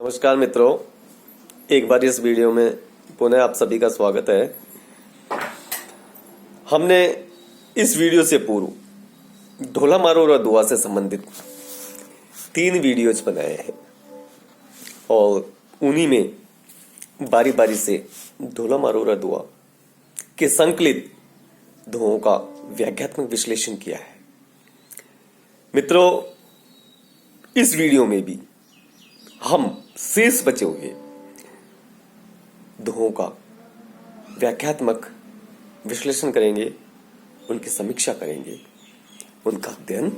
नमस्कार मित्रों, एक बार इस वीडियो में पुनः आप सभी का स्वागत है। हमने इस वीडियो से पूर्व ढोला मारो और दुआ से संबंधित 3 वीडियोज बनाए हैं और उन्हीं में बारी बारी से ढोला मारो और दुआ के संकलित दोहों का व्याख्यात्मक विश्लेषण किया है। मित्रों, इस वीडियो में भी हम शेष बचे हुए दोहों का व्याख्यात्मक विश्लेषण करेंगे, उनकी समीक्षा करेंगे, उनका अध्ययन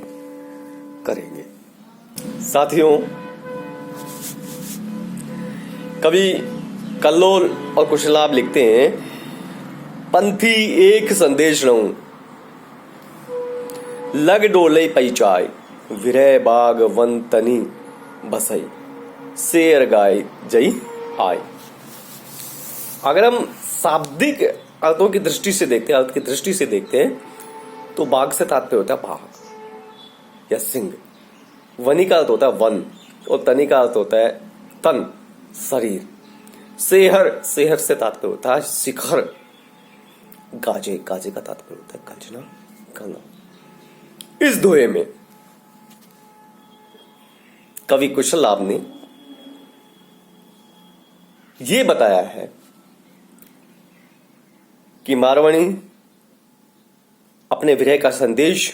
करेंगे। साथियों, कवि कल्लोल और कुशलाभ लिखते हैं, पंथी एक संदेश रहूं, लग डोले पैचाय, विरह बाग वन तनी बसई, शेर गाय जई आय। अगर हम शाब्दिक अर्थों की दृष्टि से देखते हैं, अर्थ की दृष्टि से देखते हैं, तो बाघ से तात्पर्य होता है बाघ या सिंह, वनी का अर्थ होता है वन और तनी का अर्थ होता है तन, शरीर। शेहर, शेहर से तात्पर्य होता है शिखर। गाजे, गाजे का तात्पर्य होता है गर्जना करना। इस दोहे में कवि कुशलाभ ने ये बताया है कि मारवाणी अपने विरह का संदेश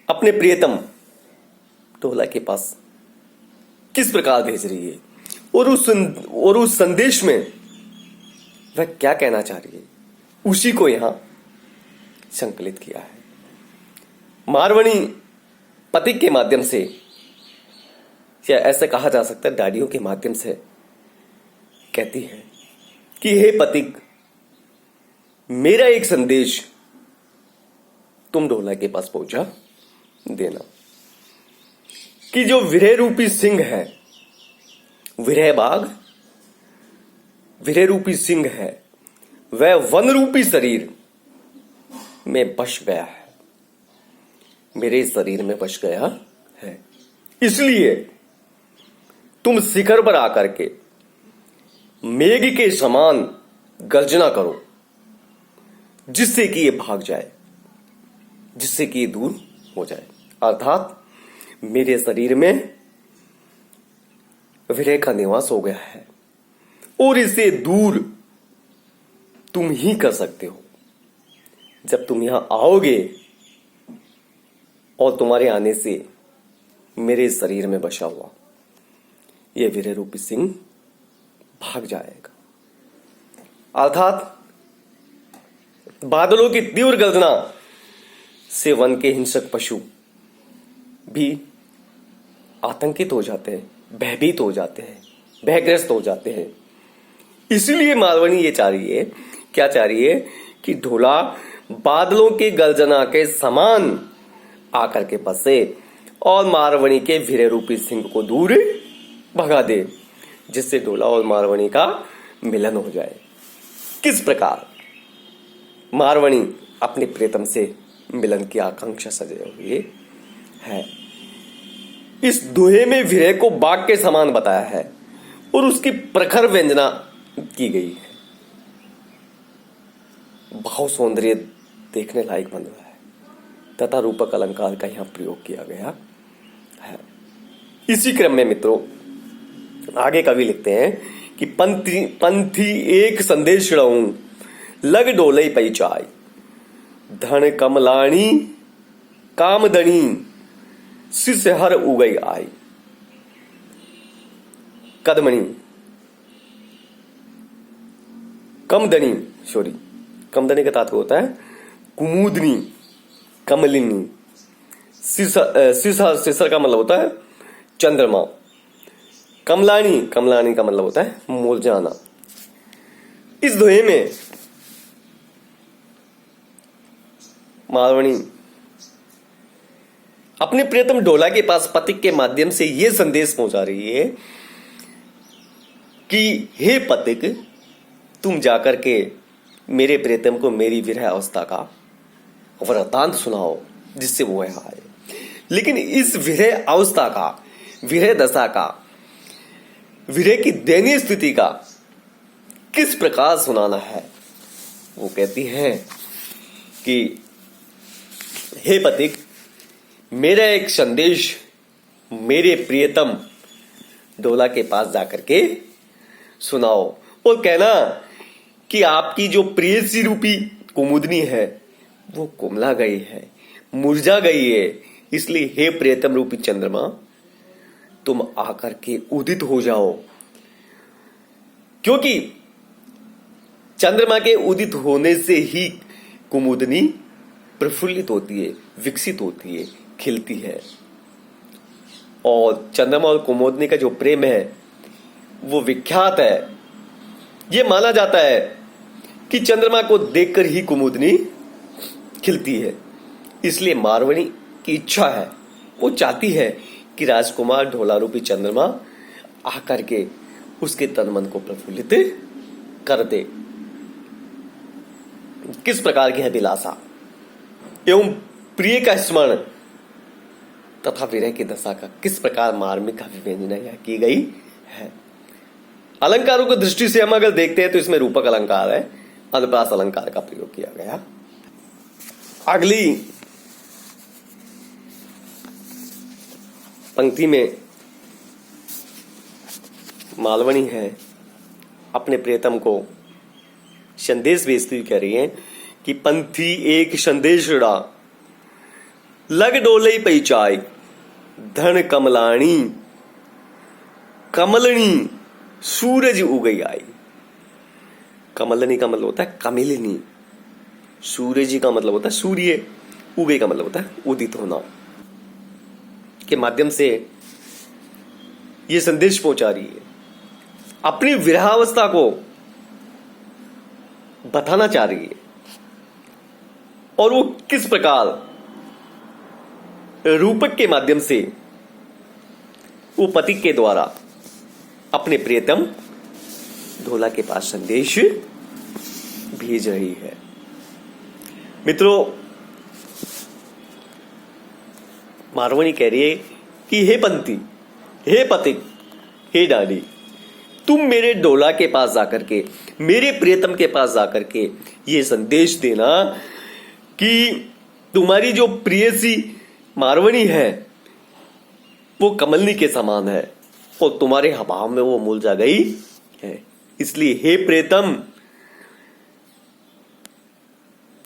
अपने प्रियतम ढोला के पास किस प्रकार भेज रही है और उस संदेश में वह क्या कहना चाह रही है, उसी को यहां संकलित किया है। मारवाणी पति के माध्यम से, या ऐसे कहा जा सकता है डाडियों के माध्यम से कहती है कि हे पतिक, मेरा एक संदेश तुम ढोला के पास पहुंचा देना कि जो विरह रूपी सिंह है, विरह बाघ विरह रूपी सिंह है, वह वन रूपी शरीर में बस गया है, मेरे शरीर में बस गया है। इसलिए तुम शिखर पर आकर के मेघ के समान गर्जना करो, जिससे कि ये भाग जाए, जिससे कि ये दूर हो जाए। अर्थात मेरे शरीर में विरह का निवास हो गया है और इसे दूर तुम ही कर सकते हो। जब तुम यहां आओगे और तुम्हारे आने से मेरे शरीर में बसा हुआ यह विरह रूपी सिंह भाग जाएगा। अर्थात बादलों की तीव्र गर्जना से वन के हिंसक पशु भी आतंकित हो जाते हैं, भयभीत हो जाते हैं, भयग्रस्त हो जाते हैं। इसलिए मारवाणी ये चाह रही है, क्या चाह रही है कि ढोला बादलों की गर्जना के समान आकर के बसे और मारवाणी के विरह रूपी सिंह को दूर भगा दे, जिससे ढोला और मारवाणी का मिलन हो जाए। किस प्रकार मारवाणी अपने प्रियतम से मिलन की आकांक्षा सजे हुए है। इस दोहे में विरह को बाघ के समान बताया है और उसकी प्रखर व्यंजना की गई है। भाव सौंदर्य देखने लायक बन रहा है तथा रूपक अलंकार का यहां प्रयोग किया गया है। इसी क्रम में मित्रों, आगे कवि लिखते हैं कि पंथी एक संदेश रहूं, लग डोले पैचाय, धन कमलाणी कामदनी, शिष्य हर उगई आई। कदमणी, कमदनी का तात्पर्य होता है कुमुदनी, कमलिनी। सिसर का मतलब होता है चंद्रमा। कमलानी का मतलब होता है मुरझाना। इस दोहे में मारवाणी अपने प्रियतम ढोला के पास पति के माध्यम से यह संदेश पहुंचा रही है कि हे पतिक, तुम जाकर के मेरे प्रियतम को मेरी विरह अवस्था का वृतांत सुनाओ, जिससे वो यहाँ आए। लेकिन इस विरह अवस्था का, विरह दशा का विरह की दयनीय स्थिति का किस प्रकार सुनाना है। वो कहती हैं कि हे पथिक, मेरा एक संदेश मेरे प्रियतम डोला के पास जाकर के सुनाओ और कहना कि आपकी जो प्रेयसी रूपी कुमुदनी है वो कुमला गई है, मुरझा गई है। इसलिए हे प्रियतम रूपी चंद्रमा, तुम आकर के उदित हो जाओ, क्योंकि चंद्रमा के उदित होने से ही कुमुदनी प्रफुल्लित होती है, विकसित होती है, खिलती है। और चंद्रमा और कुमुदनी का जो प्रेम है वो विख्यात है। ये माना जाता है कि चंद्रमा को देखकर ही कुमुदनी खिलती है। इसलिए मारवणी की इच्छा है, वो चाहती है कि राजकुमार ढोला रूपी चंद्रमा आकर के उसके तन मन को प्रफुल्लित कर दे। किस प्रकार की अभिलाषा एवं प्रिय का स्मरण तथा विरह की दशा का किस प्रकार मार्मिक अभिव्यंजना यह की गई है। अलंकारों की दृष्टि से हम अगर देखते हैं तो इसमें रूपक अलंकार है, अनुप्रास अलंकार का प्रयोग किया गया। अगली पंक्ति में मालवणी है अपने प्रियतम को संदेश भेजती हुई कह रही है कि पंथी एक संदेश रा लग डोले पैचाई धन कमलाणी कमलनी सूरज उगई आई। कमलनी का मतलब होता है कमिलिनी, सूरज का मतलब होता है सूर्य, उगई का मतलब होता है उदित होना। के माध्यम से ये संदेश पहुंचा रही है, अपनी विरहावस्था को बताना चाह रही है और वो किस प्रकार रूपक के माध्यम से वो पति के द्वारा अपने प्रियतम ढोला के पास संदेश भेज रही है। मित्रों, मारवणी कह रही है कि हे पंथी, हे पथिक, हे डाली, तुम मेरे डोला के पास जाकर के, मेरे प्रियतम के पास जाकर के ये संदेश देना कि तुम्हारी जो प्रियसी मारवणी है वो कमलनी के समान है और तुम्हारे अभाव में वो मुरझा गई है। इसलिए हे प्रियतम,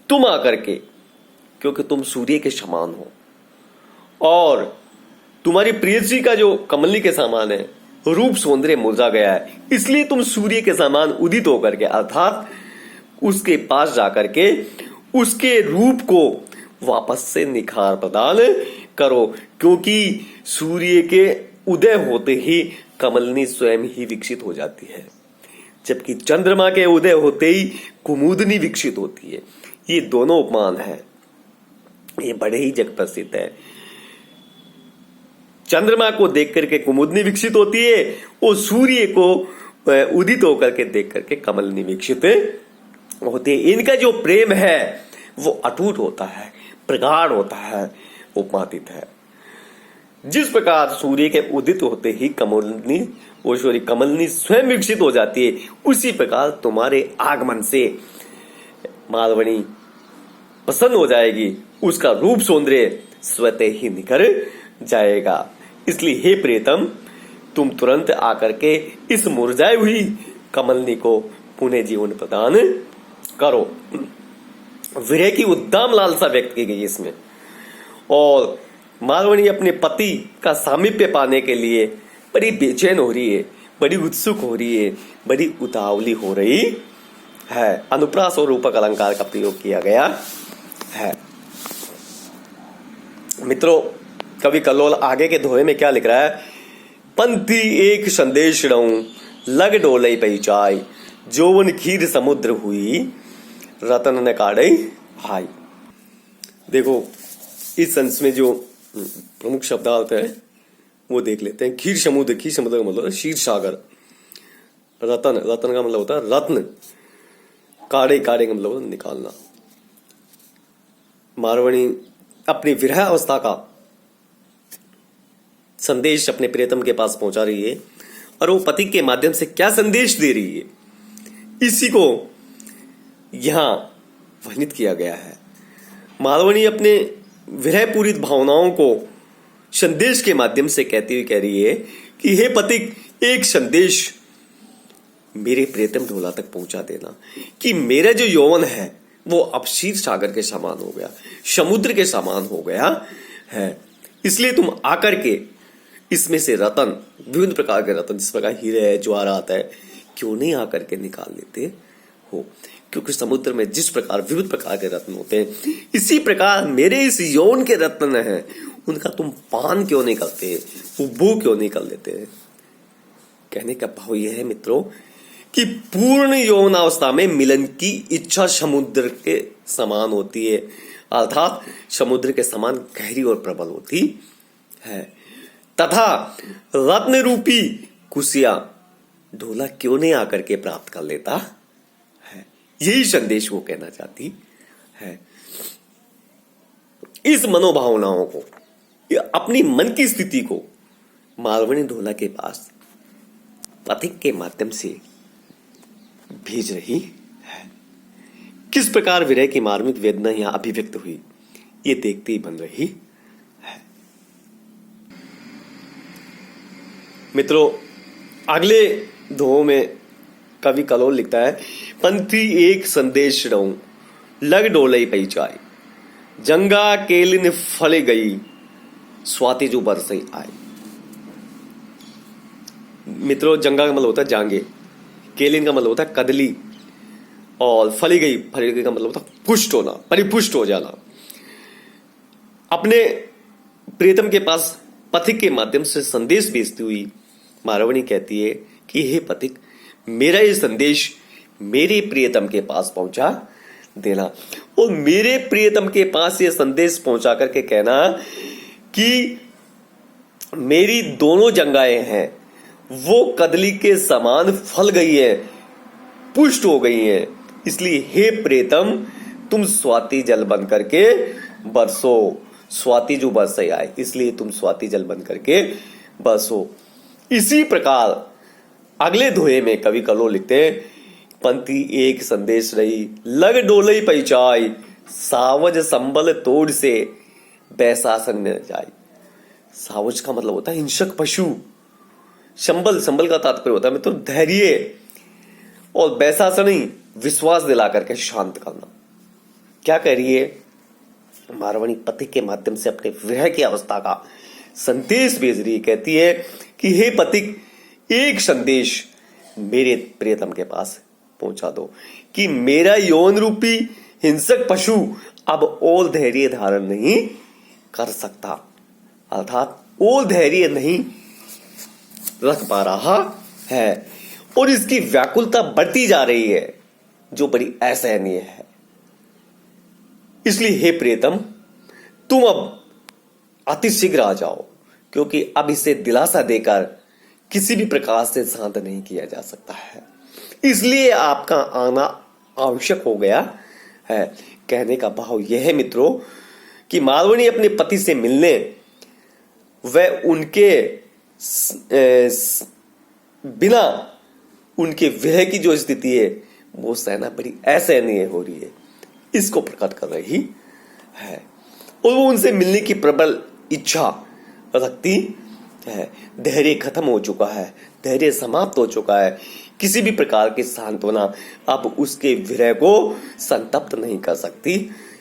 तुम आकर के, क्योंकि तुम सूर्य के समान हो और तुम्हारी प्रेयसी का जो कमलनी के समान है रूप सौंदर्य मुरझा गया है, इसलिए तुम सूर्य के समान उदित होकर के अर्थात उसके पास जाकर के उसके रूप को वापस से निखार प्रदान करो, क्योंकि सूर्य के उदय होते ही कमलनी स्वयं ही विकसित हो जाती है, जबकि चंद्रमा के उदय होते ही कुमुदनी विकसित होती है। ये दोनों उपमान है, ये बड़े ही जग प्रसिद्ध है। चंद्रमा को देख करके कुमुदनी विकसित होती है और सूर्य को उदित होकर के देख करके कमलनी विकसित होती है। इनका जो प्रेम है वो अटूट होता है, प्रगाढ़ होता है, उपमातीत है। जिस प्रकार सूर्य के उदित होते ही कमलनी स्वयं विकसित हो जाती है, उसी प्रकार तुम्हारे आगमन से मालवणी प्रसन्न हो जाएगी, उसका रूप सौंदर्य स्वतः ही निखर जाएगा। इसलिए हे प्रियतम, तुम तुरंत आकर के इस मुरझाई हुई कमलनी को पुनः जीवन प्रदान करो। विरह की उद्दाम लालसा व्यक्त की गई इसमें, और मालवणी अपने पति का सामीप्य पाने के लिए बड़ी बेचैन हो रही है, बड़ी उत्सुक हो रही है, बड़ी उतावली हो रही है। अनुप्रास और रूपक अलंकार का प्रयोग किया गया है। मित्रों, कवि कल्लोल आगे के दोहे में क्या लिख रहा है? पंथी एक संदेश रहूं लग डोलई पहुंचाई, जोवन खीर समुद्र हुई रतन न काढ़ई हाय। देखो, इस अंश में जो प्रमुख शब्दार्थ है वो देख लेते हैं। खीर समुद्र का मतलब है क्षीर सागर, रतन का मतलब होता है रत्न, काढ़े का मतलब होता है निकालना। मारवणी अपनी विरह अवस्था का संदेश अपने प्रियतम के पास पहुंचा रही है और वो पथिक के माध्यम से क्या संदेश दे रही है, इसी को यहां वर्णित किया गया है। मालवणी अपने विरह पूरित भावनाओं को संदेश के माध्यम से कहती हुई कह रही है कि हे पथिक, एक संदेश मेरे प्रियतम ढोला तक पहुंचा देना कि मेरा जो यौवन है वो अब क्षीर सागर के समान हो गया, समुद्र के समान हो गया है। इसलिए तुम आकर के इसमें से रतन, विभिन्न प्रकार के रतन, जिस प्रकार हीरे है, ज्वारात है, क्यों नहीं आकर के निकाल लेते हो? क्योंकि समुद्र में जिस प्रकार विविध प्रकार के रत्न होते हैं, इसी प्रकार मेरे इस यौन के रत्न हैं, उनका तुम पान क्यों नहीं करते, उपभोग क्यों नहीं कर लेते? कहने का भाव यह है मित्रों कि पूर्ण यौवनावस्था में मिलन की इच्छा समुद्र के समान होती है, अर्थात समुद्र के समान गहरी और प्रबल होती है। तथा रत्न रूपी कुशिया ढोला क्यों नहीं आकर के प्राप्त कर लेता है, यही संदेश वो कहना चाहती है। इस मनोभावनाओं को, अपनी मन की स्थिति को मालवणी ढोला के पास पथिक के माध्यम से भेज रही है। किस प्रकार विरह की मार्मिक वेदना यहां अभिव्यक्त हुई, ये देखते ही बन रही है। मित्रों, अगले दोहों में कवि कलोल लिखता है, पंथी एक संदेश रहूं लग डोलई पहुंचाई, जंगा केलिन फले गई स्वाति जो बरसई आई। मित्रों, जंगा का मतलब होता है जांगे, केलिन का मतलब होता है कदली, और फली गई का मतलब होता है पुष्ट होना, परिपुष्ट हो जाना। अपने प्रियतम के पास पथिक के माध्यम से संदेश भेजती हुई मालवणी कहती है कि हे पथिक, मेरा ये संदेश मेरे प्रियतम के पास पहुंचा देना, और मेरे प्रियतम के पास ये संदेश पहुंचा करके कहना कि मेरी दोनों जंगाएं हैं वो कदली के समान फल गई है, पुष्ट हो गई हैं। इसलिए हे प्रियतम, तुम स्वाति जल बन करके बरसो, स्वाति जो बरसे आए, इसलिए तुम स्वाति जल बन करके बरसो। इसी प्रकार अगले दोहे में कवि कलोल लिखते हैं, पंक्ति एक संदेश रही लग डोलई पहुंचाई, सावज संबल तोड़ से बैसासन में जाई। सावज का मतलब होता है हिंसक पशु, संबल का तात्पर्य होता है मित्रों धैर्य, और बैसासनी विश्वास दिला करके शांत करना। क्या कह रही है मालवणी? पथिक के माध्यम से अपने विरह की अवस्था का संदेश भेज रही है। कहती है कि हे पथिक, एक संदेश मेरे प्रियतम के पास पहुंचा दो कि मेरा यौन रूपी हिंसक पशु अब और धैर्य धारण नहीं कर सकता, अर्थात और धैर्य नहीं रख पा रहा है, और इसकी व्याकुलता बढ़ती जा रही है जो बड़ी असहनीय है। इसलिए हे प्रियतम, तुम अब अति शीघ्र आ जाओ, क्योंकि अब इसे दिलासा देकर किसी भी प्रकार से शांत नहीं किया जा सकता है, इसलिए आपका आना आवश्यक हो गया है। कहने का भाव यह है मित्रों कि मालवणी अपने पति से मिलने व उनके बिना उनके विरह की जो स्थिति है वो सहना बड़ी असहनीय हो रही है, इसको प्रकट कर रही है, और वो उनसे मिलने की प्रबल इच्छा रखती है। धैर्य खत्म हो चुका है, धैर्य समाप्त हो चुका है, किसी भी प्रकार की सांत्वना अब उसके विरह को संतप्त नहीं कर सकती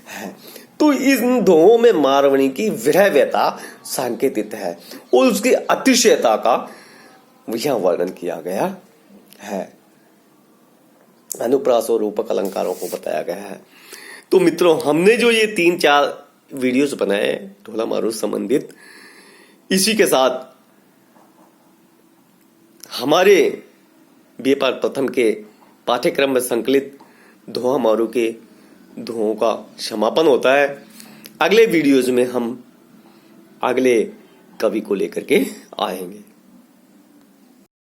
है। तो इन दोनों में मालवणी की विरह व्यथा सांकेतित है, और उसकी अतिशयता का यहां वर्णन किया गया है, अनुप्रास और रूपक अलंकारों को बताया गया है। तो मित्रों, हमने जो ये 3-4 वीडियोस बनाए ढोला मारू संबंधित, इसी के साथ हमारे बीए पाठ प्रथम के पाठ्यक्रम में संकलित दोहा मारू के दोहों का समापन होता है। अगले वीडियोज में हम अगले कवि को लेकर के आएंगे।